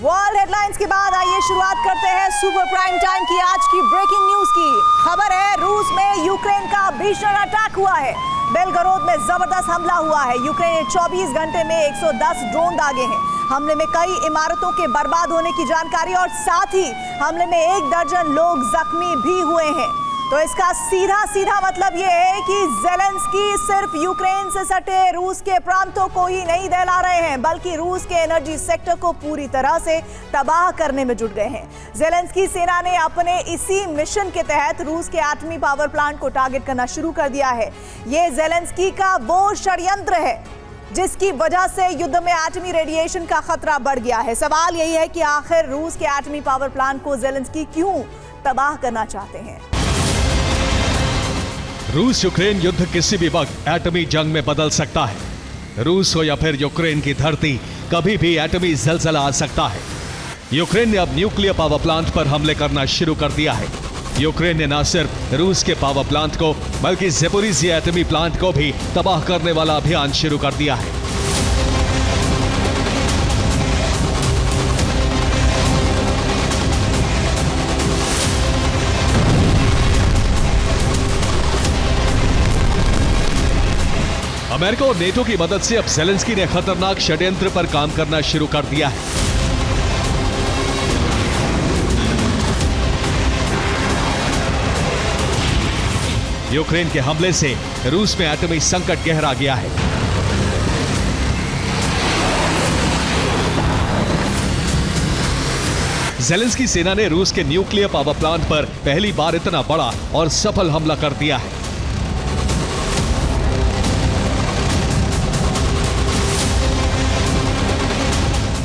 World headlines के बाद आइए शुरुआत करते हैं सुपर प्राइम टाइम की आज की ब्रेकिंग न्यूज की। खबर है रूस में यूक्रेन का भीषण अटैक हुआ है। बेलगरोद में जबरदस्त हमला हुआ है। यूक्रेन ने 24 घंटे में 110 ड्रोन दागे हैं। हमले में कई इमारतों के बर्बाद होने की जानकारी और साथ ही हमले में 1 दर्जन लोग जख्मी भी हुए हैं। तो इसका सीधा मतलब यह है कि ज़ेलेंस्की सिर्फ यूक्रेन से सटे रूस के प्रांतों को ही नहीं दहला रहे हैं, बल्कि रूस के एनर्जी सेक्टर को पूरी तरह से तबाह करने में जुट गए हैं। ज़ेलेंस्की सेना ने अपने इसी मिशन के तहत रूस के एटमी पावर प्लांट को टारगेट करना शुरू कर दिया है। ये ज़ेलेंस्की का वो षड्यंत्र है जिसकी वजह से युद्ध में एटमी रेडिएशन का खतरा बढ़ गया है। सवाल यही है कि आखिर रूस के एटमी पावर प्लांट को ज़ेलेंस्की क्यों तबाह करना चाहते हैं। रूस यूक्रेन युद्ध किसी भी वक्त एटमी जंग में बदल सकता है। रूस हो या फिर यूक्रेन की धरती, कभी भी एटमी ज़लज़ला आ सकता है। यूक्रेन ने अब न्यूक्लियर पावर प्लांट पर हमले करना शुरू कर दिया है। यूक्रेन ने न सिर्फ रूस के पावर प्लांट को बल्कि ज़ेपोरिज़िया एटमी प्लांट को भी तबाह करने वाला अभियान शुरू कर दिया है। अमेरिका और नेटो की मदद से अब ज़ेलेंस्की ने खतरनाक षड्यंत्र पर काम करना शुरू कर दिया है। यूक्रेन के हमले से रूस में एटमी संकट गहरा गया है। ज़ेलेंस्की सेना ने रूस के न्यूक्लियर पावर प्लांट पर पहली बार इतना बड़ा और सफल हमला कर दिया है।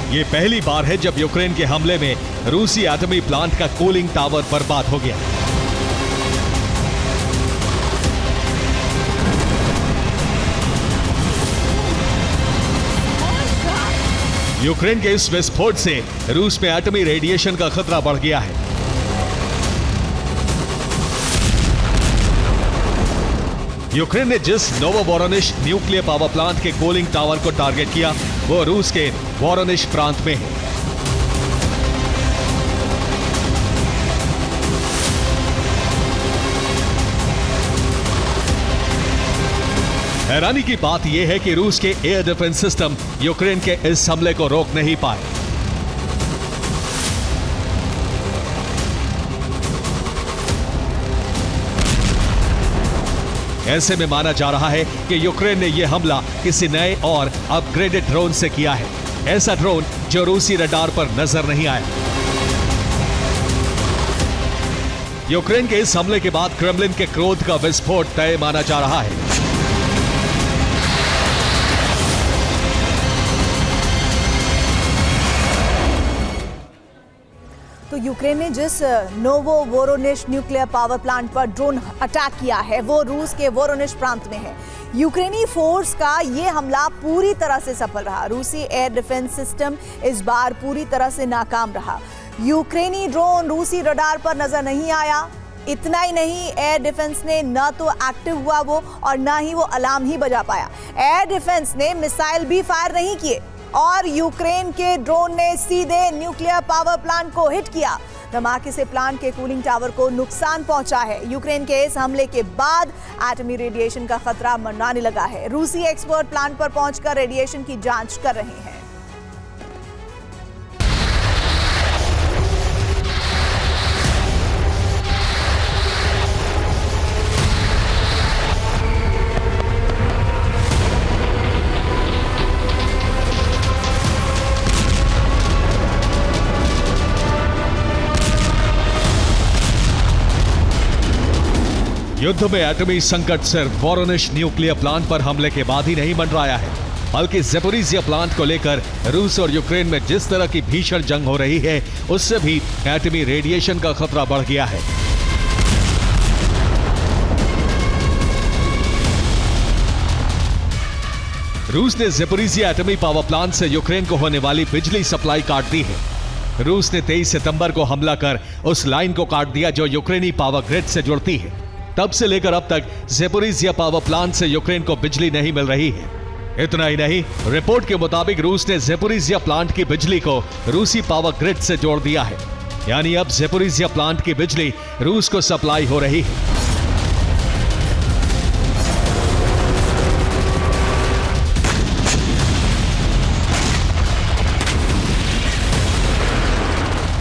ये पहली बार है जब यूक्रेन के हमले में रूसी एटमी प्लांट का कूलिंग टावर बर्बाद हो गया। यूक्रेन के इस विस्फोट से रूस में एटमी रेडिएशन का खतरा बढ़ गया है। यूक्रेन ने जिस नोवोवोरोनिश न्यूक्लियर पावर प्लांट के कूलिंग टावर को टारगेट किया वो रूस के वोरोनिश प्रांत में है। हैरानी की बात यह है कि रूस के एयर डिफेंस सिस्टम यूक्रेन के इस हमले को रोक नहीं पाए। ऐसे में माना जा रहा है कि यूक्रेन ने यह हमला किसी नए और अपग्रेडेड ड्रोन से किया है। ऐसा ड्रोन जो रूसी रडार पर नजर नहीं आया। यूक्रेन के इस हमले के बाद क्रेमलिन के क्रोध का विस्फोट तय माना जा रहा है। तो यूक्रेन ने जिस नोवोवोरोनिश न्यूक्लियर पावर प्लांट पर ड्रोन अटैक किया है वो रूस के वोरोनिश प्रांत में है। यूक्रेनी फोर्स का ये हमला पूरी तरह से सफल रहा। रूसी एयर डिफेंस सिस्टम इस बार पूरी तरह से नाकाम रहा। यूक्रेनी ड्रोन रूसी रडार पर नजर नहीं आया। इतना ही नहीं, एयर डिफेंस ने न तो एक्टिव हुआ वो और न ही वो अलार्म ही बजा पाया। एयर डिफेंस ने मिसाइल भी फायर नहीं किए और यूक्रेन के ड्रोन ने सीधे न्यूक्लियर पावर प्लांट को हिट किया। धमाके से प्लांट के कूलिंग टावर को नुकसान पहुंचा है। यूक्रेन के इस हमले के बाद एटमी रेडिएशन का खतरा मंडराने लगा है। रूसी एक्सपर्ट प्लांट पर पहुंचकर रेडिएशन की जांच कर रहे हैं। युद्ध में एटमी संकट सिर्फ वोरोनिश न्यूक्लियर प्लांट पर हमले के बाद ही नहीं मंडराया है, बल्कि ज़ेपोरिज़िया प्लांट को लेकर रूस और यूक्रेन में जिस तरह की भीषण जंग हो रही है उससे भी एटमी रेडिएशन का खतरा बढ़ गया है। रूस ने ज़ेपोरिज़िया एटमी पावर प्लांट से यूक्रेन को होने वाली बिजली सप्लाई काट दी है। रूस ने 23 सितंबर को हमला कर उस लाइन को काट दिया जो यूक्रेनी पावर ग्रिड से जुड़ती है। तब से लेकर अब तक ज़ेपोरिज़िया पावर प्लांट से यूक्रेन को बिजली नहीं मिल रही है। इतना ही नहीं, रिपोर्ट के मुताबिक रूस ने ज़ेपोरिज़िया प्लांट की बिजली को रूसी पावर ग्रिड से जोड़ दिया है। यानी अब ज़ेपोरिज़िया प्लांट की बिजली रूस को सप्लाई हो रही है।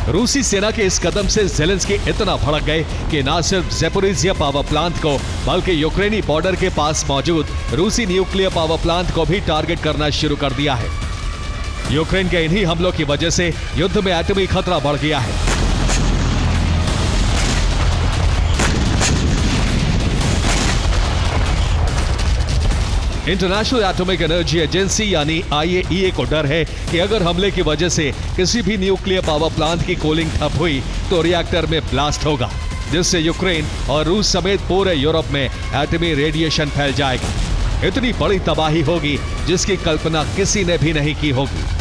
रूसी सेना के इस कदम से ज़ेलेंस्की इतना भड़क गए कि न सिर्फ ज़ेपोरिज़िया पावर प्लांट को बल्कि यूक्रेनी बॉर्डर के पास मौजूद रूसी न्यूक्लियर पावर प्लांट को भी टारगेट करना शुरू कर दिया है। यूक्रेन के इन्हीं हमलों की वजह से युद्ध में एटमी खतरा बढ़ गया है। इंटरनेशनल एटॉमिक एनर्जी एजेंसी यानी IAEA को डर है कि अगर हमले की वजह से किसी भी न्यूक्लियर पावर प्लांट की कूलिंग ठप हुई तो रिएक्टर में ब्लास्ट होगा, जिससे यूक्रेन और रूस समेत पूरे यूरोप में एटमी रेडिएशन फैल जाएगा। इतनी बड़ी तबाही होगी जिसकी कल्पना किसी ने भी नहीं की होगी।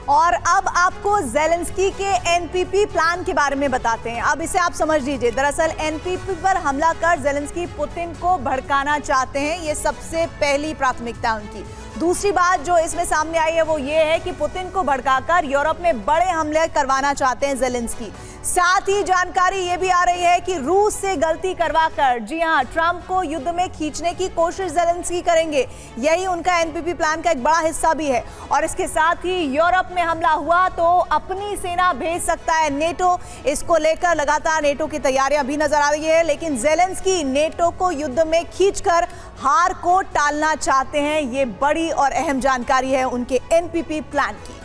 और अब आपको ज़ेलेंस्की के एनपीपी प्लान के बारे में बताते हैं। अब इसे आप समझ लीजिए। दरअसल एनपीपी पर हमला कर ज़ेलेंस्की पुतिन को भड़काना चाहते हैं, ये सबसे पहली प्राथमिकता उनकी। दूसरी बात जो इसमें सामने आई है वो ये है कि पुतिन को भड़काकर यूरोप में बड़े हमले करवाना चाहते हैं ज़ेलेंस्की। साथ ही जानकारी ये भी आ रही है कि रूस से गलती करवाकर, जी हां, ट्रंप को युद्ध में खींचने की कोशिश ज़ेलेंस्की करेंगे। यही उनका एनपीपी प्लान का एक बड़ा हिस्सा भी है। और इसके साथ ही यूरोप में हमला हुआ तो अपनी सेना भेज सकता है नेटो। इसको लेकर लगातार नेटो की तैयारियां भी नजर आ रही है, लेकिन ज़ेलेंस्की नेटो को युद्ध में खींचकर हार को टालना चाहते हैं। ये बड़ी और अहम जानकारी है उनके एनपीपी प्लान की।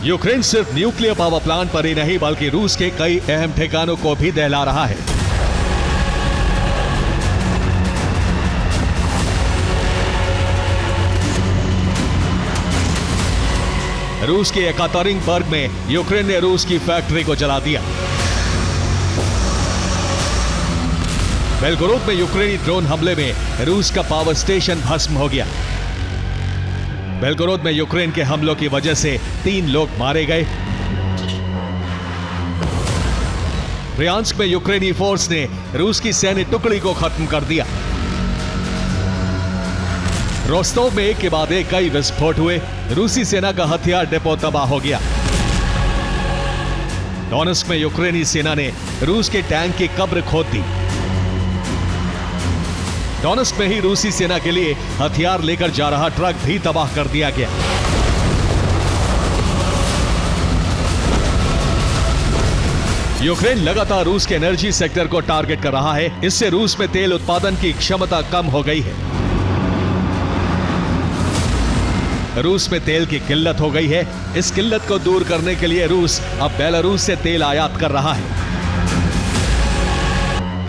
यूक्रेन सिर्फ न्यूक्लियर पावर प्लांट पर ही नहीं बल्कि रूस के कई अहम ठिकानों को भी दहला रहा है। रूस के एकातरिंगबर्ग में यूक्रेन ने रूस की फैक्ट्री को जला दिया। बेलगोरोद में यूक्रेनी ड्रोन हमले में रूस का पावर स्टेशन भस्म हो गया। बेलगोरोद में यूक्रेन के हमलों की वजह से 3 लोग मारे गए। ब्रियांस्क में यूक्रेनी फोर्स ने रूस की सैन्य टुकड़ी को खत्म कर दिया। रोस्तोव में एक के बाद एक कई विस्फोट हुए। रूसी सेना का हथियार डिपो तबाह हो गया। डोनेस्क में यूक्रेनी सेना ने रूस के टैंक की कब्र खोद दी। डोनेस्क में ही रूसी सेना के लिए हथियार लेकर जा रहा ट्रक भी तबाह कर दिया गया। यूक्रेन लगातार रूस के एनर्जी सेक्टर को टारगेट कर रहा है। इससे रूस में तेल उत्पादन की क्षमता कम हो गई है। रूस में तेल की किल्लत हो गई है। इस किल्लत को दूर करने के लिए रूस अब बेलारूस से तेल आयात कर रहा है।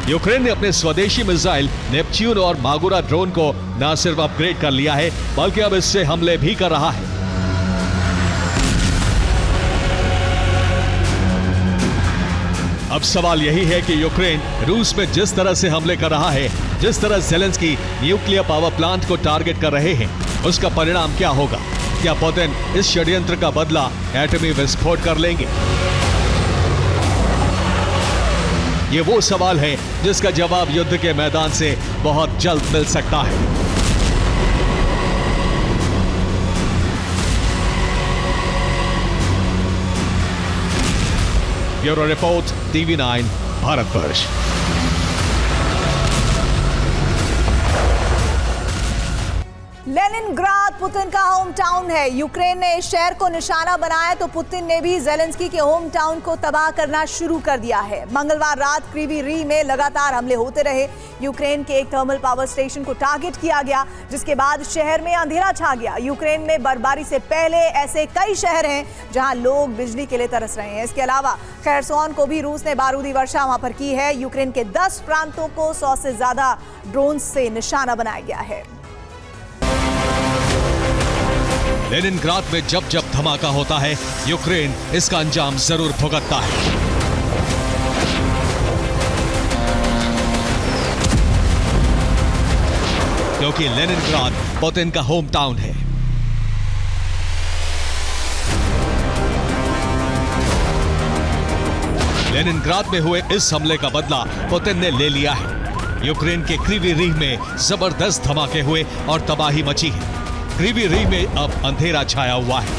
यूक्रेन ने अपने स्वदेशी मिसाइल नेपच्यून और मागुरा ड्रोन को न सिर्फ अपग्रेड कर लिया है बल्कि अब इससे हमले भी कर रहा है। अब सवाल यही है कि यूक्रेन रूस में जिस तरह से हमले कर रहा है, जिस तरह ज़ेलेंस्की न्यूक्लियर पावर प्लांट को टारगेट कर रहे हैं, उसका परिणाम क्या होगा? क्या पुतिन इस षड्यंत्र का बदला एटमी विस्फोट कर लेंगे? ये वो सवाल है जिसका जवाब युद्ध के मैदान से बहुत जल्द मिल सकता है। Bureau report, TV9 Bharatvarsh. Leningrad Putin का होम टाउन है। यूक्रेन ने इस शहर को निशाना बनाया तो पुतिन ने भी ज़ेलेंस्की के होम टाउन को तबाह करना शुरू कर दिया है। मंगलवार रात क्रीवी री में लगातार हमले होते रहे। यूक्रेन के एक थर्मल पावर स्टेशन को टारगेट किया गया, जिसके बाद शहर में अंधेरा छा गया। यूक्रेन में बर्फबारी से पहले ऐसे कई शहर हैं जहां लोग बिजली के लिए तरस रहे हैं। इसके अलावा खैरसोन को भी रूस ने बारूदी वर्षा वहां पर की है। यूक्रेन के 10 प्रांतों को 100 से ज्यादा ड्रोन से निशाना बनाया गया है। लेनिनग्राद में जब जब धमाका होता है, यूक्रेन इसका अंजाम जरूर भुगतता है। क्योंकि लेनिनग्राद पुतिन का होम टाउन है। लेनिनग्राद में हुए इस हमले का बदला पुतिन ने ले लिया है। यूक्रेन के क्रीवी रीह में जबरदस्त धमाके हुए और तबाही मची है। क्रीवी रीह में अब अंधेरा छाया हुआ है।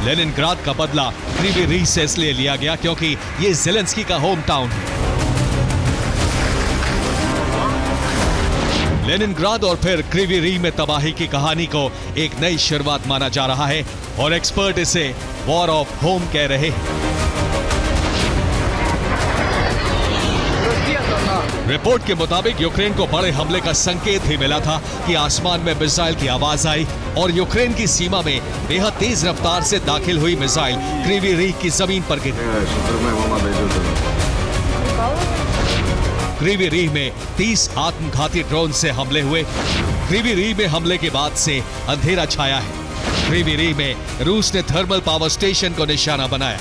लेनिनग्राद का बदला क्रीवी रीह से इसलिए लिया गया क्योंकि यह ज़ेलेंस्की का होम टाउन है। लेनिनग्राद और फिर क्रीवी रीह में तबाही की कहानी को एक नई शुरुआत माना जा रहा है और एक्सपर्ट इसे वॉर ऑफ होम कह रहे हैं। रिपोर्ट के मुताबिक यूक्रेन को बड़े हमले का संकेत ही मिला था कि आसमान में मिसाइल की आवाज आई और यूक्रेन की सीमा में बेहद तेज रफ्तार से दाखिल हुई मिसाइल क्रीवी रीह की जमीन पर गिरी। क्रीवी रीह में 30 आत्मघाती ड्रोन से हमले हुए। क्रीवी रीह में हमले के बाद से अंधेरा छाया है। क्रीवी रीह में रूस ने थर्मल पावर स्टेशन को निशाना बनाया।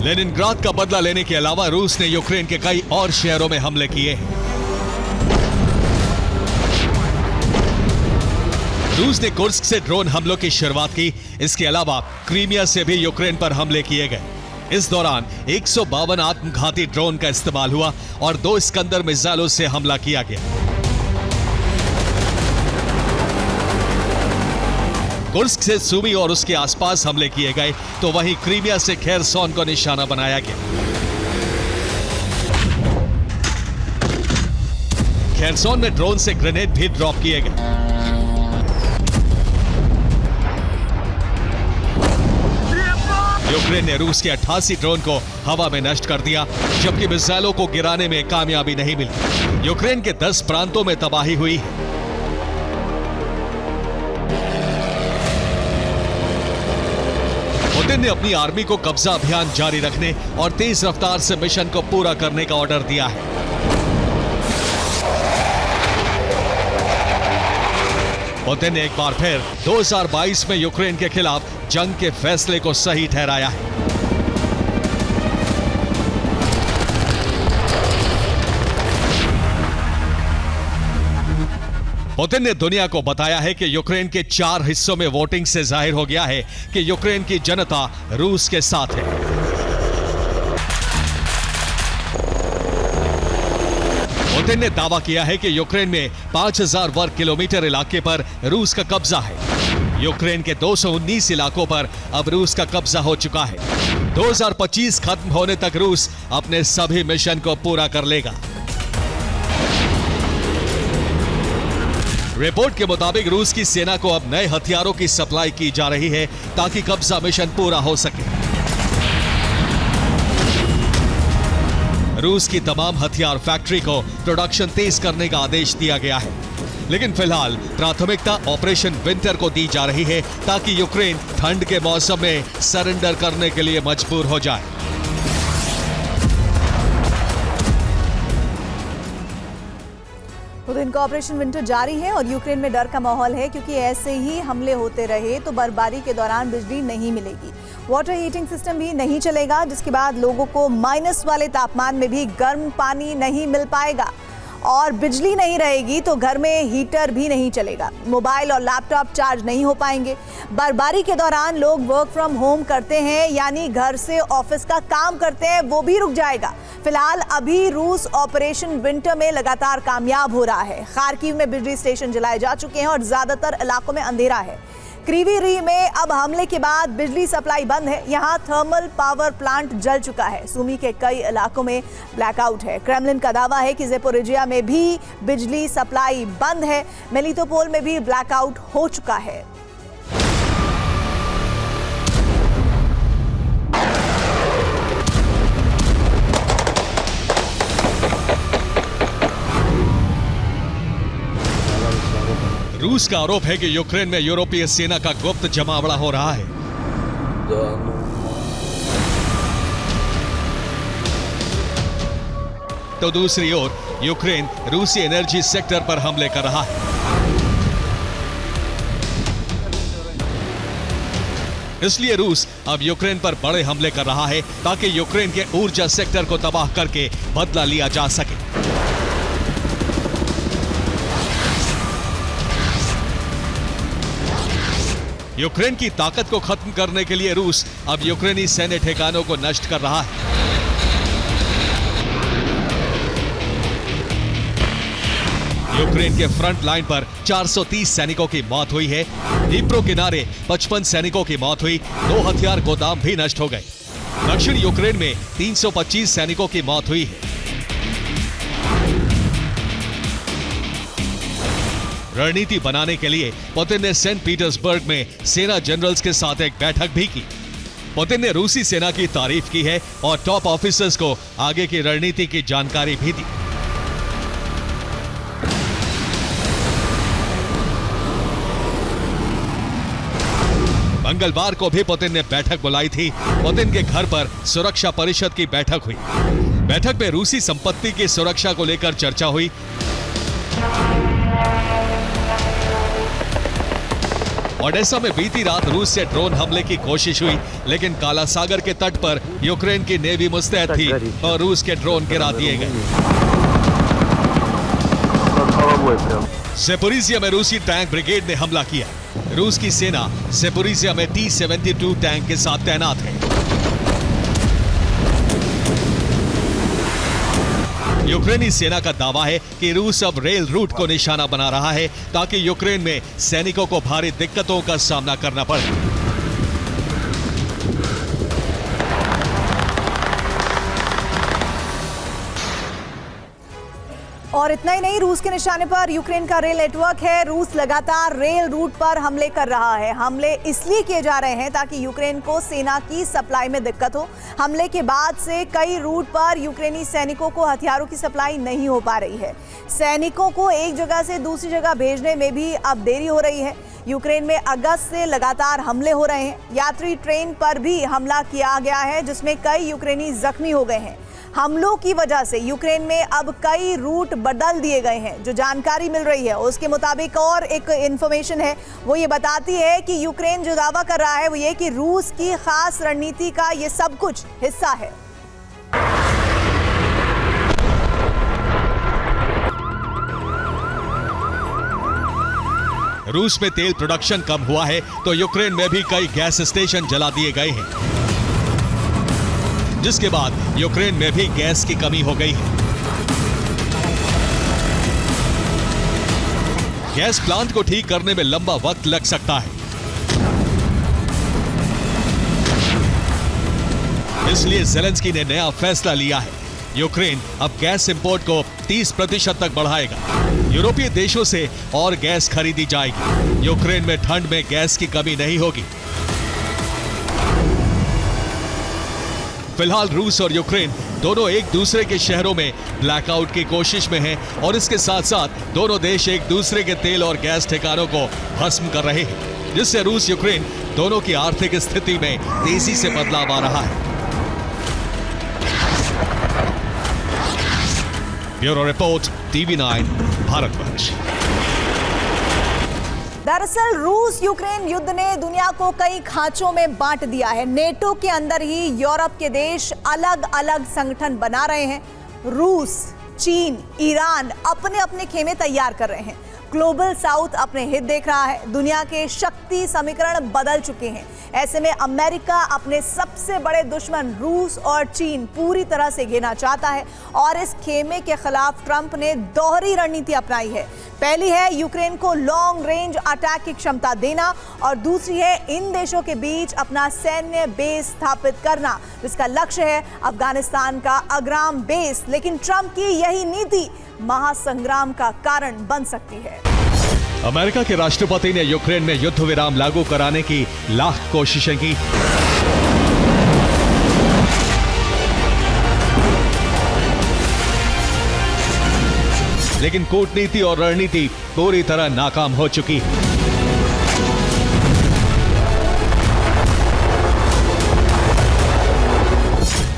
लेनिनग्राद का बदला लेने के अलावा रूस ने यूक्रेन के कई और शहरों में हमले किए हैं। रूस ने कुर्स्क से ड्रोन हमलों की शुरुआत की। इसके अलावा क्रीमिया से भी यूक्रेन पर हमले किए गए। इस दौरान 152 आत्मघाती ड्रोन का इस्तेमाल हुआ और 2 स्कंदर मिसाइलों से हमला किया गया। कुर्स्क से सुमी और उसके आसपास हमले किए गए तो वहीं क्रीमिया से खेरसोन को निशाना बनाया गया। खेरसोन में ड्रोन से ग्रेनेड भी ड्रॉप किए गए। यूक्रेन ने रूस के 88 ड्रोन को हवा में नष्ट कर दिया, जबकि मिसाइलों को गिराने में कामयाबी नहीं मिली। यूक्रेन के 10 प्रांतों में तबाही हुई है। पुतिन ने अपनी आर्मी को कब्जा अभियान जारी रखने और तेज रफ्तार से मिशन को पूरा करने का ऑर्डर दिया है। पुतिन ने एक बार फिर 2022 में यूक्रेन के खिलाफ जंग के फैसले को सही ठहराया है। पुतिन ने दुनिया को बताया है कि यूक्रेन के 4 हिस्सों में वोटिंग से जाहिर हो गया है कि यूक्रेन की जनता रूस के साथ है। पुतिन ने दावा किया है कि यूक्रेन में 5000 वर्ग किलोमीटर इलाके पर रूस का कब्जा है। यूक्रेन के 219 इलाकों पर अब रूस का कब्जा हो चुका है। 2025 खत्म होने तक रूस अपने सभी मिशन को पूरा कर लेगा। रिपोर्ट के मुताबिक रूस की सेना को अब नए हथियारों की सप्लाई की जा रही है ताकि कब्जा मिशन पूरा हो सके। रूस की तमाम हथियार फैक्ट्री को प्रोडक्शन तेज करने का आदेश दिया गया है, लेकिन फिलहाल प्राथमिकता ऑपरेशन विंटर को दी जा रही है ताकि यूक्रेन ठंड के मौसम में सरेंडर करने के लिए मजबूर हो जाए। पुतिन का ऑपरेशन विंटर जारी है और यूक्रेन में डर का माहौल है क्योंकि ऐसे ही हमले होते रहे तो बर्फबारी के दौरान बिजली नहीं मिलेगी। वाटर हीटिंग सिस्टम भी नहीं चलेगा, जिसके बाद लोगों को माइनस वाले तापमान में भी गर्म पानी नहीं मिल पाएगा और बिजली नहीं रहेगी तो घर में हीटर भी नहीं चलेगा। मोबाइल और लैपटॉप चार्ज नहीं हो पाएंगे। बर्फबारी के दौरान लोग वर्क फ्रॉम होम करते हैं, यानी घर से ऑफिस का काम करते हैं, वो भी रुक जाएगा। फिलहाल अभी रूस ऑपरेशन विंटर में लगातार कामयाब हो रहा है। खार्किव में बिजली स्टेशन जलाए जा चुके हैं और ज्यादातर इलाकों में अंधेरा है। क्रीवी रीह में अब हमले के बाद बिजली सप्लाई बंद है। यहाँ थर्मल पावर प्लांट जल चुका है। सुमी के कई इलाकों में ब्लैकआउट है। क्रेमलिन का दावा है कि ज़ेपोरिजिया में भी बिजली सप्लाई बंद है। मेलिटोपोल में भी ब्लैकआउट हो चुका है। रूस का आरोप है कि यूक्रेन में यूरोपीय सेना का गुप्त जमावड़ा हो रहा है। तो दूसरी ओर यूक्रेन रूसी एनर्जी सेक्टर पर हमले कर रहा है। इसलिए रूस अब यूक्रेन पर बड़े हमले कर रहा है ताकि यूक्रेन के ऊर्जा सेक्टर को तबाह करके बदला लिया जा सके। यूक्रेन की ताकत को खत्म करने के लिए रूस अब यूक्रेनी सैन्य ठिकानों को नष्ट कर रहा है। यूक्रेन के फ्रंट लाइन पर 430 सैनिकों की मौत हुई है। डीप्रो किनारे 55 सैनिकों की मौत हुई। 2 हथियार गोदाम भी नष्ट हो गए। दक्षिण यूक्रेन में 325 सैनिकों की मौत हुई है। रणनीति बनाने के लिए पुतिन ने सेंट पीटर्सबर्ग में सेना जनरल्स के साथ एक बैठक भी की। पुतिन ने रूसी सेना की तारीफ की है और टॉप ऑफिसर्स को आगे की रणनीति की जानकारी भी दी। मंगलवार को भी पुतिन ने बैठक बुलाई थी। पुतिन के घर पर सुरक्षा परिषद की बैठक हुई। बैठक में रूसी संपत्ति की सुरक्षा को लेकर चर्चा हुई। ओडेसा में बीती रात रूस से ड्रोन हमले की कोशिश हुई, लेकिन काला सागर के तट पर यूक्रेन की नेवी मुस्तैद थी और रूस के ड्रोन गिरा दिए गए। ज़ेपोरिज़िया में रूसी टैंक ब्रिगेड ने हमला किया। रूस की सेना ज़ेपोरिज़िया में T-72 टैंक के साथ तैनात है। यूक्रेनी सेना का दावा है कि रूस अब रेल रूट को निशाना बना रहा है ताकि यूक्रेन में सैनिकों को भारी दिक्कतों का सामना करना पड़े। और इतना ही नहीं, रूस के निशाने पर यूक्रेन का रेल नेटवर्क है। रूस लगातार रेल रूट पर हमले कर रहा है। हमले इसलिए किए जा रहे हैं ताकि यूक्रेन को सेना की सप्लाई में दिक्कत हो। हमले के बाद से कई रूट पर यूक्रेनी सैनिकों को हथियारों की सप्लाई नहीं हो पा रही है। सैनिकों को एक जगह से दूसरी जगह भेजने में भी अब देरी हो रही है। यूक्रेन में अगस्त से लगातार हमले हो रहे हैं। यात्री ट्रेन पर भी हमला किया गया है, जिसमें कई यूक्रेनी जख्मी हो गए हैं। हमलों की वजह से यूक्रेन में अब कई रूट बदल दिए गए हैं। जो जानकारी मिल रही है उसके मुताबिक, और एक इंफॉर्मेशन है वो ये बताती है कि यूक्रेन जो दावा कर रहा है वो ये कि रूस की खास रणनीति का ये सब कुछ हिस्सा है। रूस में तेल प्रोडक्शन कम हुआ है तो यूक्रेन में भी कई गैस स्टेशन जला दिए गए हैं, जिसके बाद यूक्रेन में भी गैस की कमी हो गई है। गैस प्लांट को ठीक करने में लंबा वक्त लग सकता है। इसलिए ज़ेलेंस्की ने नया फैसला लिया है। यूक्रेन अब गैस इंपोर्ट को 30% तक बढ़ाएगा। यूरोपीय देशों से और गैस खरीदी जाएगी। यूक्रेन में ठंड में गैस की कमी नहीं होगी। फिलहाल रूस और यूक्रेन दोनों एक दूसरे के शहरों में ब्लैकआउट की कोशिश में हैं और इसके साथ साथ दोनों देश एक दूसरे के तेल और गैस ठिकानों को भस्म कर रहे हैं, जिससे रूस यूक्रेन दोनों की आर्थिक स्थिति में तेजी से बदलाव आ रहा है। Bureau report, TV9 Bharatvarsh. दरअसल रूस यूक्रेन युद्ध ने दुनिया को कई खांचों में बांट दिया है। नेटो के अंदर ही यूरोप के देश अलग अलग संगठन बना रहे हैं। रूस, चीन, ईरान अपने अपने खेमे तैयार कर रहे हैं। ग्लोबल साउथ अपने हित देख रहा है। दुनिया के शक्ति समीकरण बदल चुके हैं। ऐसे में अमेरिका अपने सबसे बड़े दुश्मन रूस और चीन पूरी तरह से गिरना चाहता है और इस खेमे के खिलाफ ट्रंप ने दोहरी रणनीति अपनाई है। पहली है यूक्रेन को लॉन्ग रेंज अटैक की क्षमता देना और दूसरी है इन देशों के बीच अपना सैन्य बेस स्थापित करना, जिसका लक्ष्य है अफगानिस्तान का अग्राम बेस। लेकिन ट्रंप की यही नीति महासंग्राम का कारण बन सकती है। अमेरिका के राष्ट्रपति ने यूक्रेन में युद्ध विराम लागू कराने की लाख कोशिशें की, लेकिन कूटनीति और रणनीति पूरी तरह नाकाम हो चुकी है।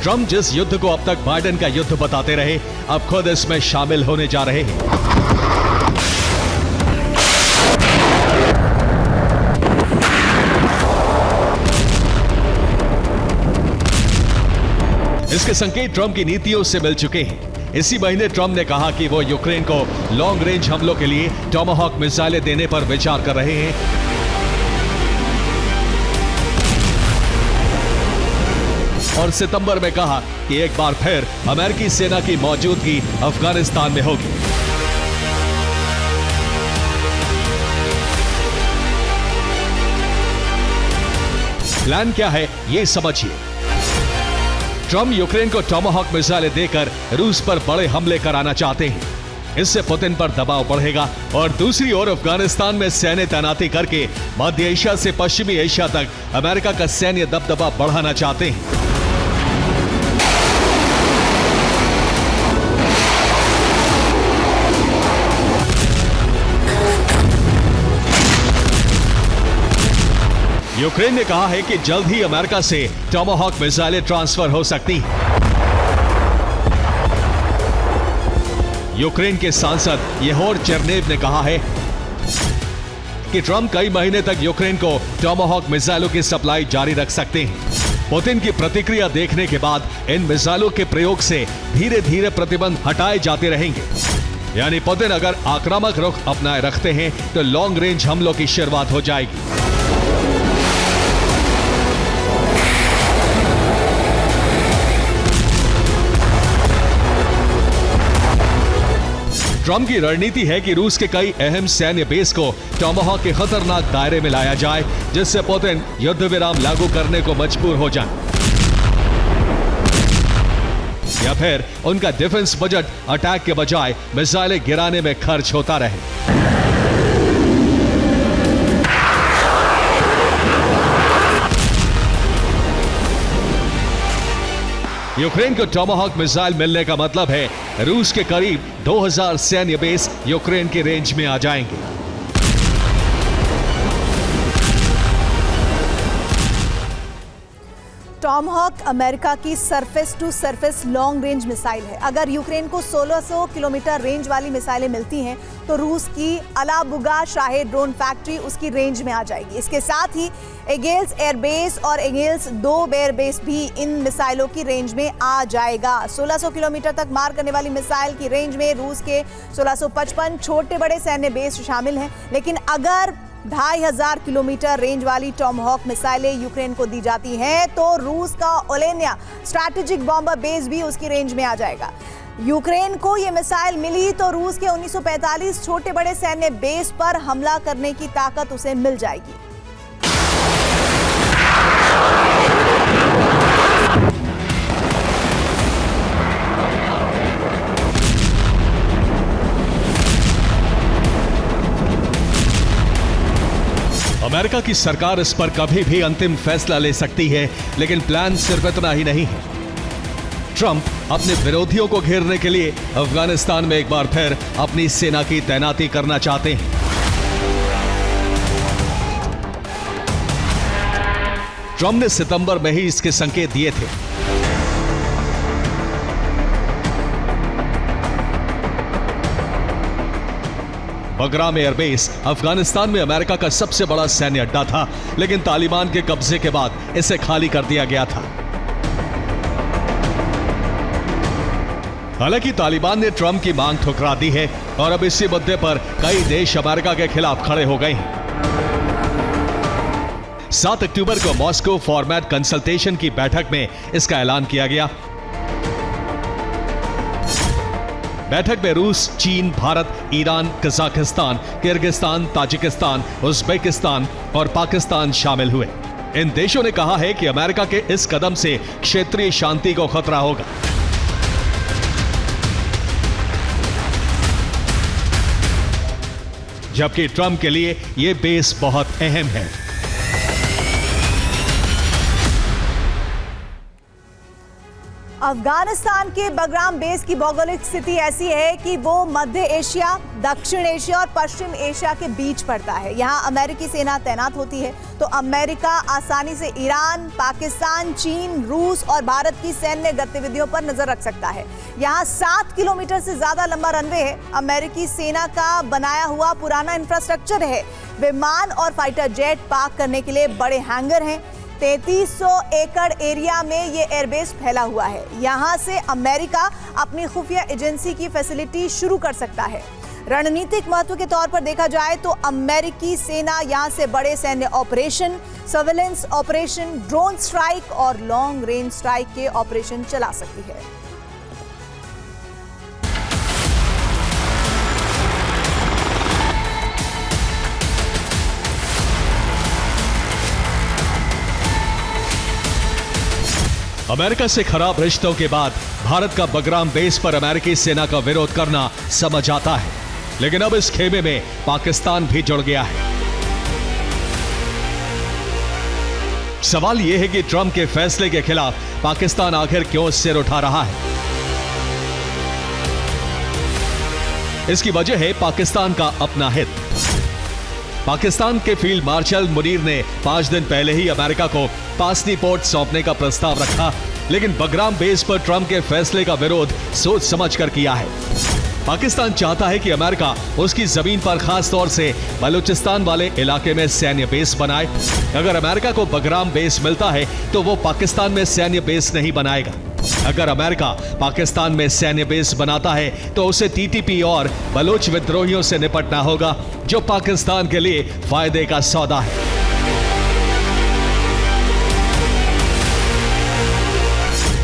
ट्रंप जिस युद्ध को अब तक बाइडेन का युद्ध बताते रहे, अब खुद इसमें शामिल होने जा रहे हैं। इसके संकेत ट्रंप की नीतियों से मिल चुके हैं। इसी महीने ट्रंप ने कहा कि वो यूक्रेन को लॉन्ग रेंज हमलों के लिए टॉमाहॉक मिसाइलें देने पर विचार कर रहे हैं। और सितंबर में कहा कि एक बार फिर अमेरिकी सेना की मौजूदगी अफगानिस्तान में होगी। प्लान क्या है ये समझिए। ट्रंप यूक्रेन को टॉमाहॉक मिसाइलें देकर रूस पर बड़े हमले कराना चाहते हैं। इससे पुतिन पर दबाव बढ़ेगा और दूसरी ओर अफगानिस्तान में सैन्य तैनाती करके मध्य एशिया से पश्चिमी एशिया तक अमेरिका का सैन्य दबदबा बढ़ाना चाहते हैं। यूक्रेन ने कहा है कि जल्द ही अमेरिका से टॉमाहॉक मिसाइलें ट्रांसफर हो सकती हैं। यूक्रेन के सांसद येहोर चेरनेव ने कहा है कि ट्रंप कई महीने तक यूक्रेन को टॉमाहॉक मिसाइलों की सप्लाई जारी रख सकते हैं। पुतिन की प्रतिक्रिया देखने के बाद इन मिसाइलों के प्रयोग से धीरे धीरे प्रतिबंध हटाए जाते रहेंगे। यानी पुतिन अगर आक्रामक रुख अपनाए रखते हैं तो लॉन्ग रेंज हमलों की शुरुआत हो जाएगी। ट्रंप की रणनीति है कि रूस के कई अहम सैन्य बेस को टॉमाहॉक के खतरनाक दायरे में लाया जाए, जिससे पुतिन युद्ध विराम लागू करने को मजबूर हो जाए या फिर उनका डिफेंस बजट अटैक के बजाय मिसाइलें गिराने में खर्च होता रहे। यूक्रेन को टॉमाहॉक मिसाइल मिलने का मतलब है रूस के करीब 2000 सैन्य बेस यूक्रेन की रेंज में आ जाएंगे। टॉमाहॉक अमेरिका की surface to surface long range missile है। अगर यूक्रेन को 1600 किलोमीटर रेंज वाली मिसाइलें मिलती हैं तो रूस की अलाबुगा शाहे ड्रोन फैक्ट्री उसकी रेंज में आ जाएगी। इसके साथ ही एगेल्स एयरबेस और एगेल्स 2 एयरबेस भी इन मिसाइलों की रेंज में आ जाएगा। 1600 किलोमीटर तक मार करने वाली मिसाइल की रेंज में रूस के 1655 छोटे बड़े सैन्य बेस शामिल हैं। लेकिन अगर 2500 किलोमीटर रेंज वाली टॉमाहॉक मिसाइलें यूक्रेन को दी जाती हैं तो रूस का ओलेनिया स्ट्रैटेजिक बॉम्बर बेस भी उसकी रेंज में आ जाएगा। यूक्रेन को ये मिसाइल मिली तो रूस के 1945 छोटे बड़े सैन्य बेस पर हमला करने की ताकत उसे मिल जाएगी। अमेरिका की सरकार इस पर कभी भी अंतिम फैसला ले सकती है, लेकिन प्लान सिर्फ इतना ही नहीं है। ट्रंप अपने विरोधियों को घेरने के लिए अफगानिस्तान में एक बार फिर अपनी सेना की तैनाती करना चाहते हैं। ट्रंप ने सितंबर में ही इसके संकेत दिए थे। बगराम एयरबेस अफगानिस्तान में अमेरिका का सबसे बड़ा सैन्य अड्डा था, लेकिन तालिबान के कब्जे के बाद इसे खाली कर दिया गया था। हालांकि तालिबान ने ट्रंप की मांग ठुकरा दी है और अब इसी मुद्दे पर कई देश अमेरिका के खिलाफ खड़े हो गए हैं। 7 अक्टूबर को मॉस्को फॉर्मेट कंसल्टेशन की बैठक में इसका ऐलान किया गया। बैठक में रूस, चीन, Bharat, Iran, Kazakhstan, Kyrgyzstan, Tajikistan, Uzbekistan और पाकिस्तान शामिल हुए। इन देशों ने कहा है कि अमेरिका के इस कदम से क्षेत्रीय शांति को खतरा होगा। जबकि ट्रंप के लिए यह बेस बहुत अहम है। अफगानिस्तान के बगराम बेस की भौगोलिक स्थिति ऐसी है कि वो मध्य एशिया, दक्षिण एशिया और पश्चिम एशिया के बीच पड़ता है। यहाँ अमेरिकी सेना तैनात होती है, तो अमेरिका आसानी से ईरान, पाकिस्तान, चीन, रूस और भारत की सैन्य गतिविधियों पर नजर रख सकता है। यहाँ 7 किलोमीटर से ज्यादा लंबा रनवे है। अमेरिकी सेना का बनाया हुआ पुराना इंफ्रास्ट्रक्चर है। विमान और फाइटर जेट पार्क करने के लिए बड़े हैंगर हैं। 3300 एकड़ एरिया में ये एयरबेस फैला हुआ है। यहां से अमेरिका अपनी खुफिया एजेंसी की फैसिलिटी शुरू कर सकता है। रणनीतिक महत्व के तौर पर देखा जाए तो अमेरिकी सेना यहां से बड़े सैन्य operation, surveillance operation, drone strike और लॉन्ग रेंज स्ट्राइक के ऑपरेशन चला सकती है। अमेरिका से खराब रिश्तों के बाद भारत का बगराम बेस पर अमेरिकी सेना का विरोध करना समझ आता है, लेकिन अब इस खेमे में पाकिस्तान भी जुड़ गया है। सवाल यह है कि ट्रंप के फैसले के खिलाफ पाकिस्तान आखिर क्यों सिर उठा रहा है। इसकी वजह है पाकिस्तान का अपना हित। पाकिस्तान के फील्ड मार्शल मुनीर ने 5 दिन पहले ही अमेरिका को पासनी पोर्ट सौंपने का प्रस्ताव रखा, लेकिन बगराम बेस पर ट्रंप के फैसले का विरोध सोच समझकर किया है। पाकिस्तान चाहता है कि अमेरिका उसकी जमीन पर खास तौर से बलूचिस्तान वाले इलाके में सैन्य बेस बनाए। अगर अमेरिका को बगराम बेस मिलता है तो वो पाकिस्तान में सैन्य बेस नहीं बनाएगा। अगर अमेरिका पाकिस्तान में सैन्य बेस बनाता है तो उसे टीटीपी और बलोच विद्रोहियों से निपटना होगा, जो पाकिस्तान के लिए फायदे का सौदा है।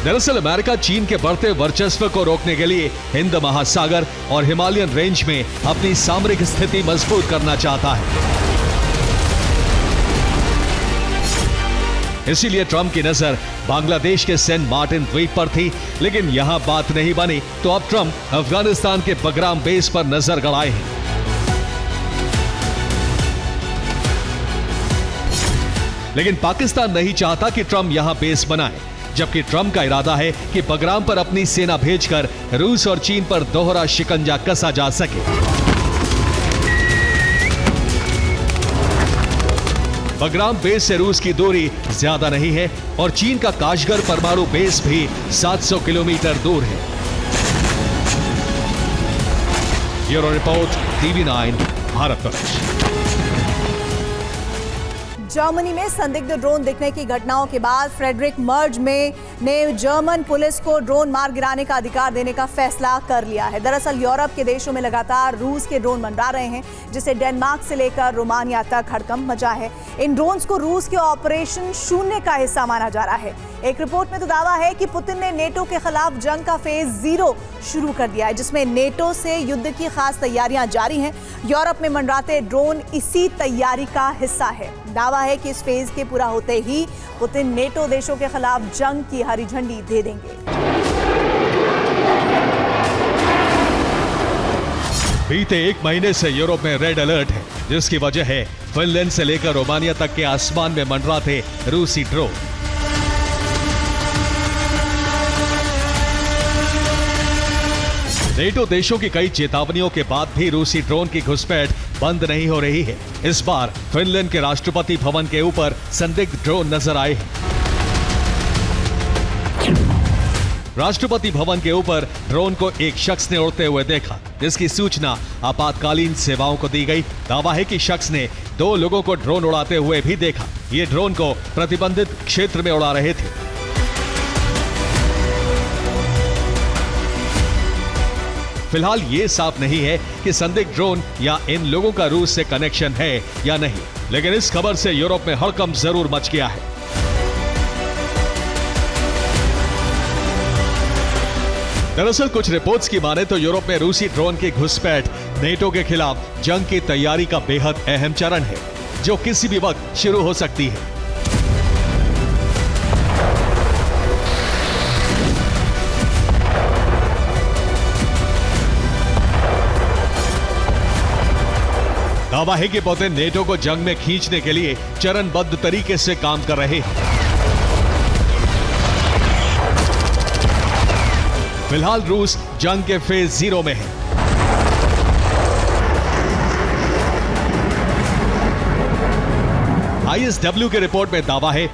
दरअसल अमेरिका चीन के बढ़ते वर्चस्व को रोकने के लिए हिंद महासागर और हिमालयन रेंज में अपनी सामरिक स्थिति मजबूत करना चाहता है। इसीलिए ट्रंप की नजर बांग्लादेश के सेंट मार्टिन द्वीप पर थी, लेकिन यहां बात नहीं बनी तो अब ट्रंप अफगानिस्तान के बगराम बेस पर नजर गड़ाए हैं। लेकिन पाकिस्तान नहीं चाहता कि ट्रंप यहां बेस बनाए, जबकि ट्रंप का इरादा है कि बगराम पर अपनी सेना भेजकर रूस और चीन पर दोहरा शिकंजा कसा जा सके। बगराम बेस से रूस की दूरी ज्यादा नहीं है और चीन का काशगर परमाणु बेस भी 700 किलोमीटर दूर है। Bureau report, TV9 Bharat. Germany में संदिग्ध ड्रोन दिखने की घटनाओं के बाद फ्रेडरिक मर्ज ने जर्मन पुलिस को ड्रोन मार गिराने का अधिकार देने का फैसला कर लिया है। दरअसल यूरोप के देशों में लगातार रूस के ड्रोन मंडरा रहे हैं, जिसे डेनमार्क से लेकर रोमानिया तक हड़कंप मचा है। इन ड्रोन्स को रूस के ऑपरेशन शून्य का हिस्सा माना जा रहा है। एक रिपोर्ट में तो दावा है कि पुतिन ने नेटो के खिलाफ जंग का फेज 0 शुरू कर दिया है, जिसमें नेटो से युद्ध की खास तैयारियां जारी हैं। यूरोप में मंडराते ड्रोन इसी तैयारी का हिस्सा है। दावा है कि इस फेज के पूरा होते ही पुतिन नेटो देशों के खिलाफ जंग की हरी झंडी दे देंगे। बीते 1 महीने से यूरोप में रेड अलर्ट है, जिसकी वजह है फिनलैंड से लेकर रोमानिया तक के आसमान में मंडराते रूसी ड्रोन। नेटो देशों की कई चेतावनियों के बाद भी रूसी ड्रोन की घुसपैठ बंद नहीं हो रही है। इस बार फिनलैंड के राष्ट्रपति भवन के ऊपर संदिग्ध ड्रोन नजर आए हैं। राष्ट्रपति भवन के ऊपर ड्रोन को एक शख्स ने उड़ते हुए देखा, जिसकी सूचना आपातकालीन सेवाओं को दी गई। दावा है कि शख्स ने 2 लोगों को ड्रोन उड़ाते हुए भी देखा। ये ड्रोन को प्रतिबंधित क्षेत्र में उड़ा रहे थे। फिलहाल ये साफ नहीं है कि संदिग्ध ड्रोन या इन लोगों का रूस से कनेक्शन है या नहीं, लेकिन इस खबर से यूरोप में हड़कंप जरूर मच गया है। दरअसल कुछ रिपोर्ट्स की माने तो यूरोप में रूसी ड्रोन की घुसपैठ नेटो के खिलाफ जंग की तैयारी का बेहद अहम चरण है, जो किसी भी वक्त शुरू हो सकती है। दावा है कि पुतिन नेटो को जंग में खींचने के लिए चरणबद्ध तरीके से काम कर रहे हैं। फिलहाल रूस जंग के फेज 0 में है। ISW की रिपोर्ट में दावा है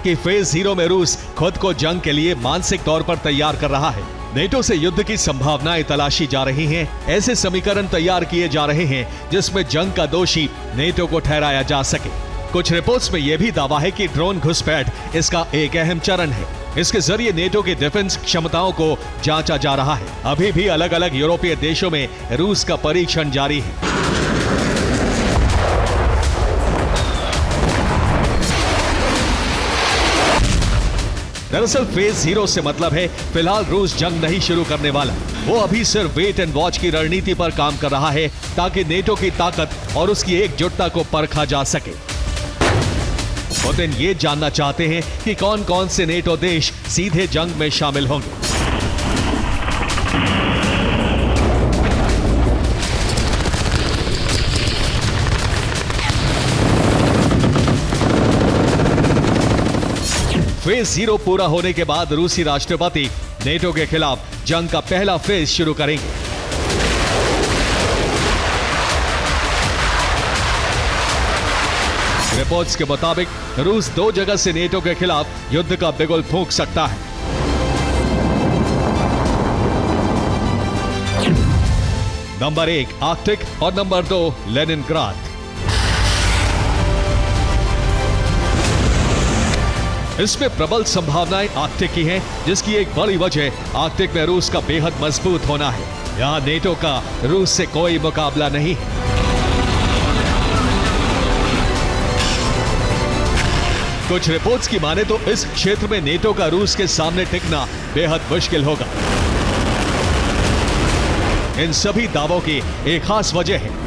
कि फेज 0 में रूस खुद को जंग के लिए मानसिक तौर पर तैयार कर रहा है। नेटो से युद्ध की संभावनाएं तलाशी जा रही हैं। ऐसे समीकरण तैयार किए जा रहे हैं जिसमें जंग का दोषी नेटो को ठहराया जा सके। कुछ रिपोर्ट्स में यह भी दावा है कि ड्रोन घुसपैठ इसका एक अहम चरण है। इसके जरिए नेटो की डिफेंस क्षमताओं को जांचा जा रहा है। अभी भी अलग अलग यूरोपीय देशों में रूस का परीक्षण जारी है। दरअसल फेज 0 से मतलब है फिलहाल रूस जंग नहीं शुरू करने वाला। वो अभी सिर्फ वेट एंड वॉच की रणनीति पर काम कर रहा है ताकि नेटो की ताकत और उसकी एकजुटता को परखा जा सके। पुतिन ये जानना चाहते हैं कि कौन कौन से नेटो देश सीधे जंग में शामिल होंगे। फेज 0 पूरा होने के बाद रूसी राष्ट्रपति नेटो के खिलाफ जंग का पहला फेज शुरू करेंगे। रिपोर्ट्स के मुताबिक रूस 2 जगह से नेटो के खिलाफ युद्ध का बिगुल फूंक सकता है। नंबर 1 आर्कटिक और नंबर 2 लेनिनग्राद। इसमें प्रबल संभावनाएं आर्कटिक की हैं, जिसकी एक बड़ी वजह आर्कटिक में रूस का बेहद मजबूत होना है। यहां नेटो का रूस से कोई मुकाबला नहीं है। कुछ रिपोर्ट्स की माने तो इस क्षेत्र में नेटो का रूस के सामने टिकना बेहद मुश्किल होगा। इन सभी दावों की एक खास वजह है।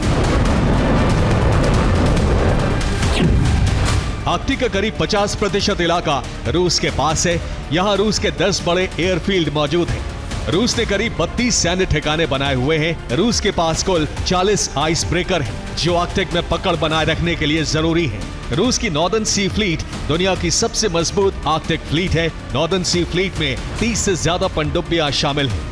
आर्कटिक का करीब 50% इलाका रूस के पास है। यहां रूस के 10 बड़े एयरफील्ड मौजूद हैं। रूस ने करीब 32 सैन्य ठिकाने बनाए हुए हैं। रूस के पास कुल 40 आइस ब्रेकर हैं, जो आर्कटिक में पकड़ बनाए रखने के लिए जरूरी है। रूस की नॉर्दर्न सी फ्लीट दुनिया की सबसे मजबूत आर्कटिक फ्लीट है। नॉर्दर्न सी फ्लीट में 30 से ज्यादा पनडुब्बियां शामिल हैं।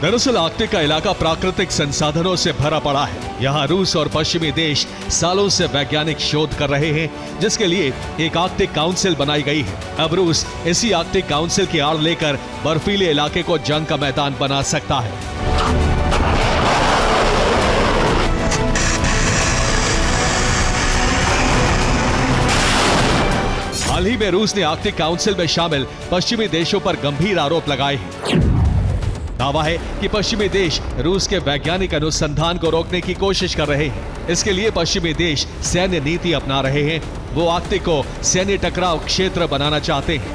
दरअसल आर्कटिक का इलाका प्राकृतिक संसाधनों से भरा पड़ा है। यहाँ रूस और पश्चिमी देश सालों से वैज्ञानिक शोध कर रहे हैं, जिसके लिए एक आर्कटिक काउंसिल बनाई गई है। अब रूस इसी आर्कटिक काउंसिल की आड़ लेकर बर्फीले इलाके को जंग का मैदान बना सकता है। हाल ही में रूस ने आर्कटिक काउंसिल में शामिल पश्चिमी देशों पर गंभीर आरोप लगाए हैं। दावा है कि पश्चिमी देश रूस के वैज्ञानिक अनुसंधान को रोकने की कोशिश कर रहे हैं। इसके लिए पश्चिमी देश सैन्य नीति अपना रहे हैं। वो आर्कटिक को सैन्य टकराव क्षेत्र बनाना चाहते हैं।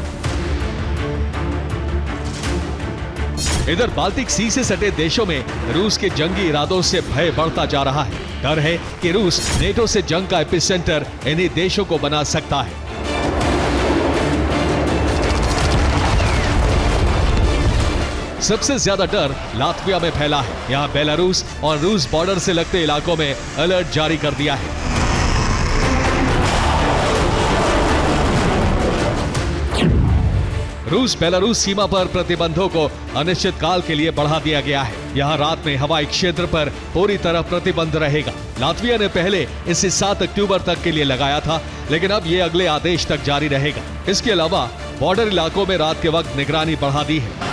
इधर बाल्टिक सी से सटे देशों में रूस के जंगी इरादों से भय बढ़ता जा रहा है। डर है कि रूस नेटो से जंग का एपिसेंटर इन्हीं देशों को बना सकता है। सबसे ज्यादा डर लात्विया में फैला है। यहां बेलारूस और रूस बॉर्डर से लगते इलाकों में अलर्ट जारी कर दिया है। रूस बेलारूस सीमा पर प्रतिबंधों को अनिश्चितकाल के लिए बढ़ा दिया गया है। यहां रात में हवाई क्षेत्र पर पूरी तरह प्रतिबंध रहेगा। लात्विया ने पहले इसे 7 अक्टूबर तक के लिए लगाया था, लेकिन अब यह अगले आदेश तक जारी रहेगा। इसके अलावा बॉर्डर इलाकों में रात के वक्त निगरानी बढ़ा दी है।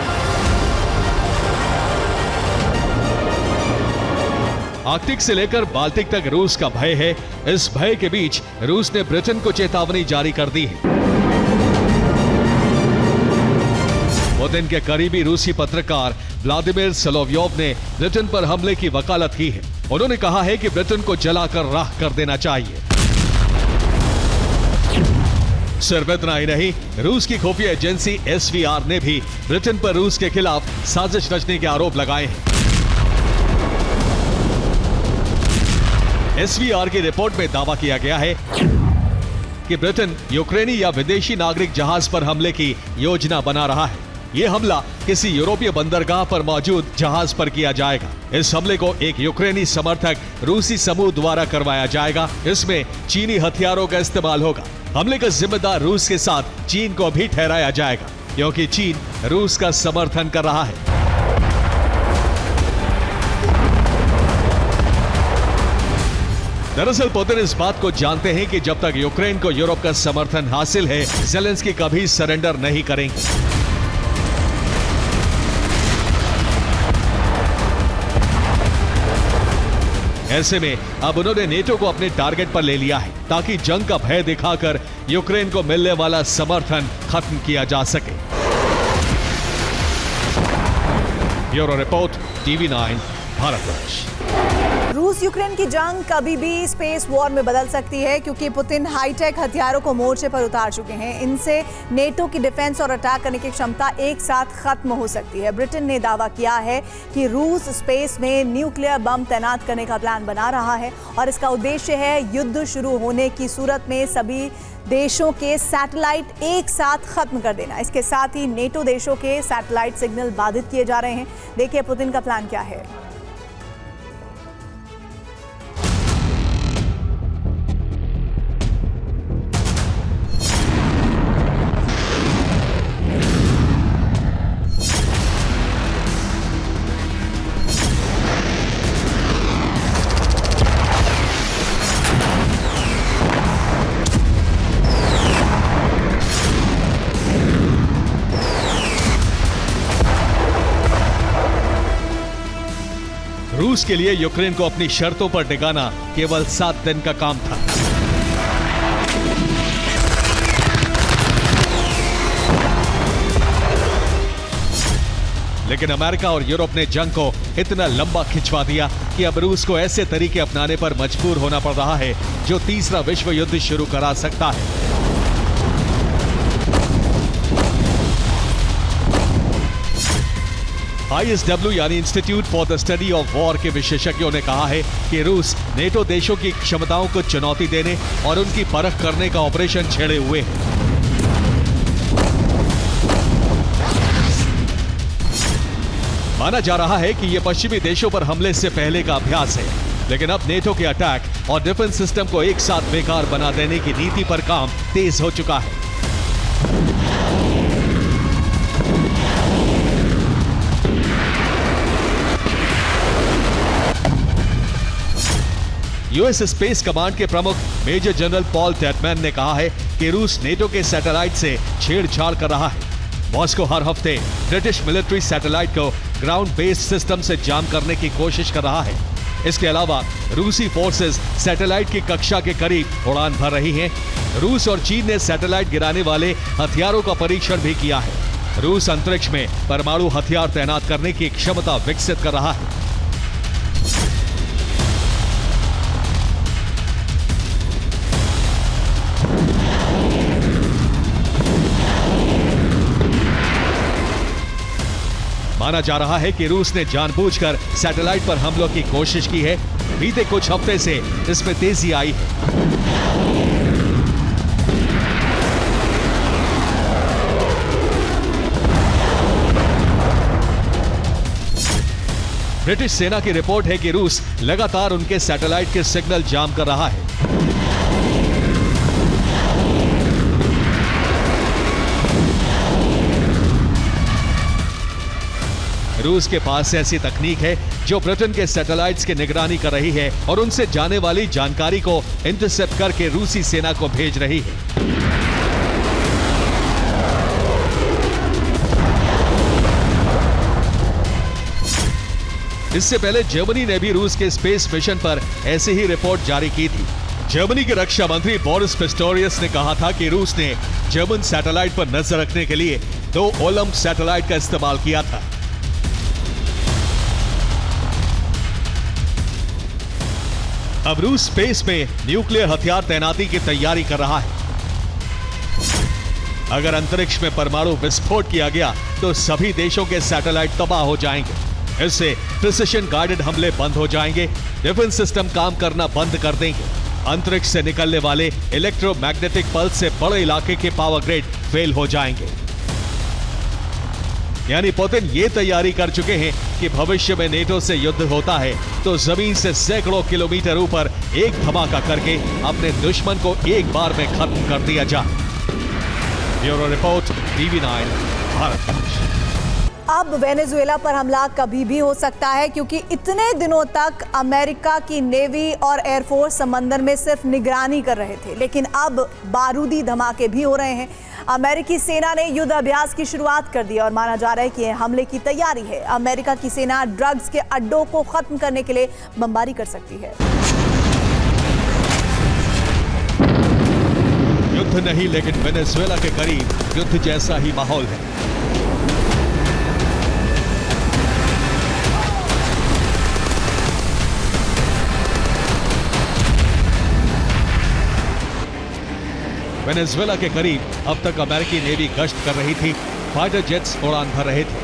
आर्कटिक से लेकर बाल्टिक तक रूस का भय है। इस भय के बीच रूस ने ब्रिटेन को चेतावनी जारी कर दी है। पुतिन के करीबी रूसी पत्रकार व्लादिमीर सोलोव्योव ने ब्रिटेन पर हमले की वकालत की है। उन्होंने कहा है कि ब्रिटेन को जलाकर राख कर देना चाहिए। सिर्फ इतना ही नहीं, रूस की खुफिया एजेंसी SVR ने भी ब्रिटेन पर रूस के खिलाफ साजिश रचने के आरोप लगाए हैं। SVR की रिपोर्ट में दावा किया गया है कि ब्रिटेन यूक्रेनी या विदेशी नागरिक जहाज पर हमले की योजना बना रहा है। यह हमला किसी यूरोपीय बंदरगाह पर मौजूद जहाज पर किया जाएगा। इस हमले को एक यूक्रेनी समर्थक रूसी समूह द्वारा करवाया जाएगा। इसमें चीनी हथियारों का इस्तेमाल होगा। हमले का जिम्मेदार रूस के साथ चीन को भी ठहराया जाएगा, क्योंकि चीन रूस का समर्थन कर रहा है। दरअसल पुतिन इस बात को जानते हैं कि जब तक यूक्रेन को यूरोप का समर्थन हासिल है, जेलेंस्की कभी सरेंडर नहीं करेंगे। ऐसे में अब उन्होंने नेटो को अपने टारगेट पर ले लिया है ताकि जंग का भय दिखाकर यूक्रेन को मिलने वाला समर्थन खत्म किया जा सके। Bureau report, TV9 Bharatvarsh. रूस यूक्रेन की जंग कभी भी स्पेस वॉर में बदल सकती है क्योंकि पुतिन हाईटेक हथियारों को मोर्चे पर उतार चुके हैं। इनसे नेटो की डिफेंस और अटैक करने की क्षमता एक साथ खत्म हो सकती है। ब्रिटेन ने दावा किया है कि रूस स्पेस में न्यूक्लियर बम तैनात करने का प्लान बना रहा है और इसका उद्देश्य है युद्ध शुरू होने की सूरत में सभी देशों के सैटेलाइट एक साथ खत्म कर देना। इसके साथ ही नेटो देशों के सैटेलाइट सिग्नल बाधित किए जा रहे हैं। देखिए पुतिन का प्लान क्या है। रूस के लिए यूक्रेन को अपनी शर्तों पर टिकाना केवल 7 दिन का काम था। लेकिन अमेरिका और यूरोप ने जंग को इतना लंबा खिंचवा दिया कि अब रूस को ऐसे तरीके अपनाने पर मजबूर होना पड़ रहा है जो तीसरा विश्व युद्ध शुरू करा सकता है। ISW यानी institute for the study of war के विशेषज्ञों ने कहा है कि रूस नेटो देशों की क्षमताओं को चुनौती देने और उनकी परख करने का ऑपरेशन छेड़े हुए है। माना जा रहा है कि यह पश्चिमी देशों पर हमले से पहले का अभ्यास है, लेकिन अब नेटो के अटैक और डिफेंस सिस्टम को एक साथ बेकार बना देने की नीति पर काम तेज हो चुका है। यूएस स्पेस कमांड के प्रमुख मेजर जनरल पॉल टेटमैन ने कहा है कि रूस नेटो के सैटेलाइट से छेड़छाड़ कर रहा है। मॉस्को हर हफ्ते ब्रिटिश मिलिट्री सैटेलाइट को ग्राउंड बेस्ड सिस्टम से जाम करने की कोशिश कर रहा है। इसके अलावा रूसी फोर्सेस सैटेलाइट की कक्षा के करीब उड़ान भर रही हैं। रूस और चीन ने सैटेलाइट गिराने वाले हथियारों का परीक्षण भी किया है। रूस अंतरिक्ष में परमाणु हथियार तैनात करने की क्षमता विकसित कर रहा है। माना जा रहा है कि रूस ने जानबूझकर सैटेलाइट पर हमलों की कोशिश की है। बीते कुछ हफ्ते से इसमें तेजी आई है। ब्रिटिश सेना की रिपोर्ट है कि रूस लगातार उनके सैटेलाइट के सिग्नल जाम कर रहा है। रूस के पास ऐसी तकनीक है जो ब्रिटेन के सैटेलाइट्स की निगरानी कर रही है और उनसे जाने वाली जानकारी को इंटरसेप्ट करके रूसी सेना को भेज रही है। इससे पहले जर्मनी ने भी रूस के स्पेस मिशन पर ऐसी ही रिपोर्ट जारी की थी। जर्मनी के रक्षा मंत्री बोरिस पिस्टोरियस ने कहा था कि रूस ने जर्मन सैटेलाइट पर नजर रखने के लिए 2 ओलंप सैटेलाइट का इस्तेमाल किया था। अब रूस स्पेस में न्यूक्लियर हथियार तैनाती की तैयारी कर रहा है। अगर अंतरिक्ष में परमाणु विस्फोट किया गया तो सभी देशों के सैटेलाइट तबाह हो जाएंगे। इससे प्रिसिशन गाइडेड हमले बंद हो जाएंगे, डिफेंस सिस्टम काम करना बंद कर देंगे। अंतरिक्ष से निकलने वाले इलेक्ट्रोमैग्नेटिक पल्स से बड़े इलाके के पावर ग्रिड फेल हो जाएंगे। यानी पुतिन ये तैयारी कर चुके हैं कि भविष्य में नेटो से युद्ध होता है तो जमीन से सैकड़ों किलोमीटर ऊपर एक धमाका करके अपने दुश्मन को एक बार में खत्म कर दिया जाए। Bureau report, TV9 Bharatvarsh. अब वेनेजुएला पर हमला कभी भी हो सकता है क्योंकि इतने दिनों तक अमेरिका की नेवी और एयरफोर्स समंदर में सिर्फ निगरानी कर रहे थे, लेकिन अब बारूदी धमाके भी हो रहे हैं। अमेरिकी सेना ने युद्ध अभ्यास की शुरुआत कर दी और माना जा रहा है कि यह हमले की तैयारी है। अमेरिका की सेना ड्रग्स के अड्डों को खत्म करने के लिए बमबारी कर सकती है। युद्ध नहीं, लेकिन वेनेजुएला के करीब युद्ध जैसा ही माहौल है। वेनेजुएला के करीब अब तक अमेरिकी नेवी गश्त कर रही थी, फाइटर जेट्स उड़ान भर रहे थे।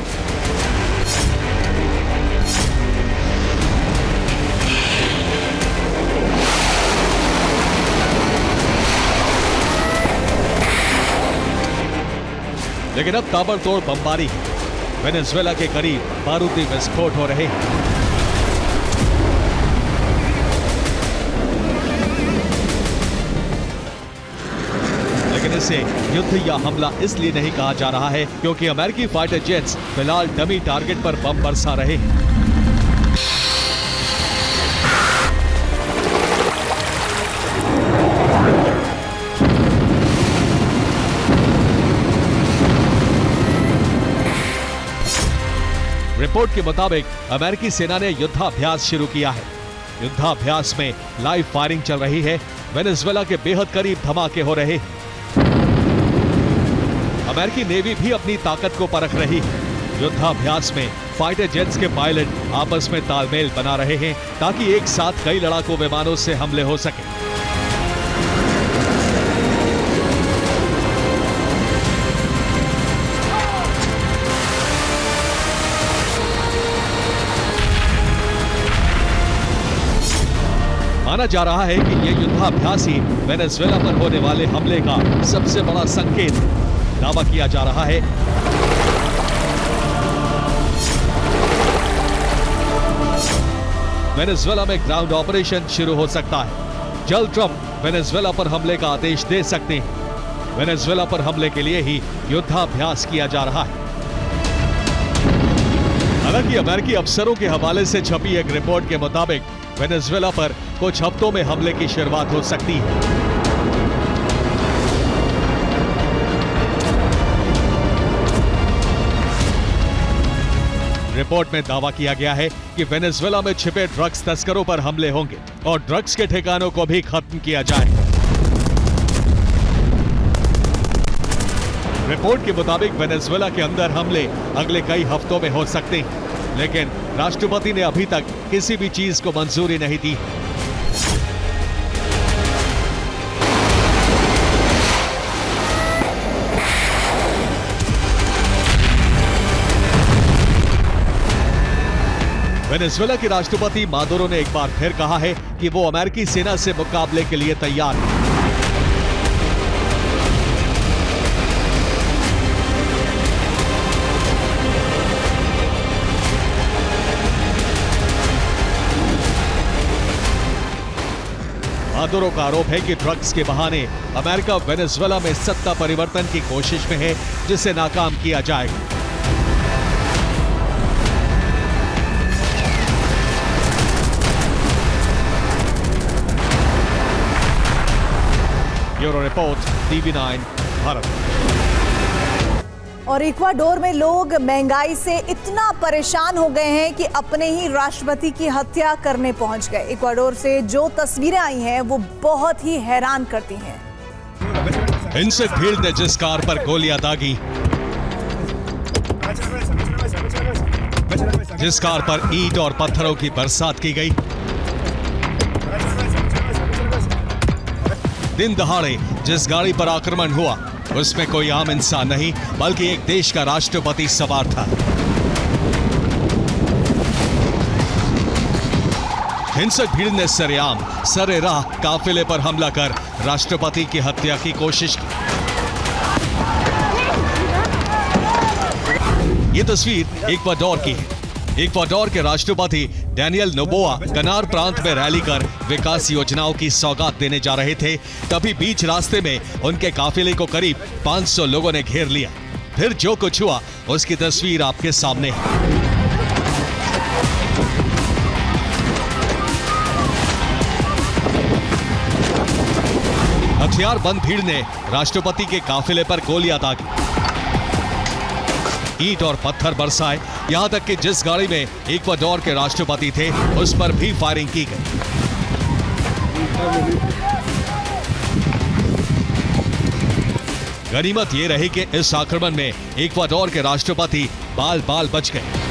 लेकिन अब ताबड़तोड़ बमबारी है। वेनेजुएला के करीब बारूदी विस्फोट हो रहे हैं। लेकिन इसे युद्ध या हमला इसलिए नहीं कहा जा रहा है क्योंकि अमेरिकी फाइटर जेट्स फिलहाल डमी टारगेट पर बम बरसा रहे हैं। रिपोर्ट के मुताबिक अमेरिकी सेना ने युद्धाभ्यास शुरू किया है। युद्धाभ्यास में लाइव फायरिंग चल रही है। वेनेजुएला के बेहद करीब धमाके हो रहे हैं। अमेरिकी नेवी भी अपनी ताकत को परख रही है। युद्धाभ्यास में फाइटर जेट्स के पायलट आपस में तालमेल बना रहे हैं ताकि एक साथ कई लड़ाकू विमानों से हमले हो सके। माना जा रहा है कि यह युद्धाभ्यास ही वेनेजुएला पर होने वाले हमले का सबसे बड़ा संकेत है। दावा किया जा रहा है वेनेजुएला में ग्राउंड ऑपरेशन शुरू हो सकता है। जल्द ट्रंप वेनेजुएला पर हमले का आदेश दे सकते हैं। वेनेजुएला पर हमले के लिए ही युद्धाभ्यास किया जा रहा है। हालांकि अमेरिकी अफसरों के हवाले से छपी एक रिपोर्ट के मुताबिक वेनेजुएला पर कुछ हफ्तों में हमले की शुरुआत हो सकती है। रिपोर्ट में दावा किया गया है कि वेनेजुएला में छिपे ड्रग्स तस्करों पर हमले होंगे और ड्रग्स के ठिकानों को भी खत्म किया जाएगा। रिपोर्ट के मुताबिक वेनेजुएला के अंदर हमले अगले कई हफ्तों में हो सकते हैं, लेकिन राष्ट्रपति ने अभी तक किसी भी चीज को मंजूरी नहीं दी। वेनेजुएला के राष्ट्रपति मादुरो ने एक बार फिर कहा है कि वो अमेरिकी सेना से मुकाबले के लिए तैयार है। मादुरो का आरोप है कि ड्रग्स के बहाने अमेरिका वेनेजुएला में सत्ता परिवर्तन की कोशिश में है, जिसे नाकाम किया जाएगा। Bureau report, TV9 Bharat. और इक्वाडोर में लोग महंगाई से इतना परेशान हो गए हैं कि अपने ही राष्ट्रपति की हत्या करने पहुंच गए। इक्वाडोर से जो तस्वीरें आई हैं वो बहुत ही हैरान करती हैं। हिंसक भीड़ ने जिस कार पर गोलियां दागी, जिस कार पर ईंट और पत्थरों की बरसात की गई, दिन दहाड़े जिस गाड़ी पर आक्रमण हुआ उसमें कोई आम इंसान नहीं बल्कि एक देश का राष्ट्रपति सवार था। हिंसक भीड़ ने सरेआम सरेराह काफिले पर हमला कर राष्ट्रपति की हत्या की कोशिश की। ये तस्वीर इक्वाडोर की है। इक्वाडोर के राष्ट्रपति डैनियल नोबोआ कनार प्रांत में रैली कर विकास योजनाओं की सौगात देने जा रहे थे। तभी बीच रास्ते में उनके काफिले को करीब 500 लोगों ने घेर लिया। फिर जो कुछ हुआ उसकी तस्वीर आपके सामने है। हथियारबंद भीड़ ने राष्ट्रपति के काफिले पर गोलियां दागी, ईंट और पत्थर बरसाए, यहां तक कि जिस गाड़ी में इक्वाडोर के राष्ट्रपति थे उस पर भी फायरिंग की गई। गनीमत ये रही कि इस आक्रमण में इक्वाडोर के राष्ट्रपति बाल बाल बच गए।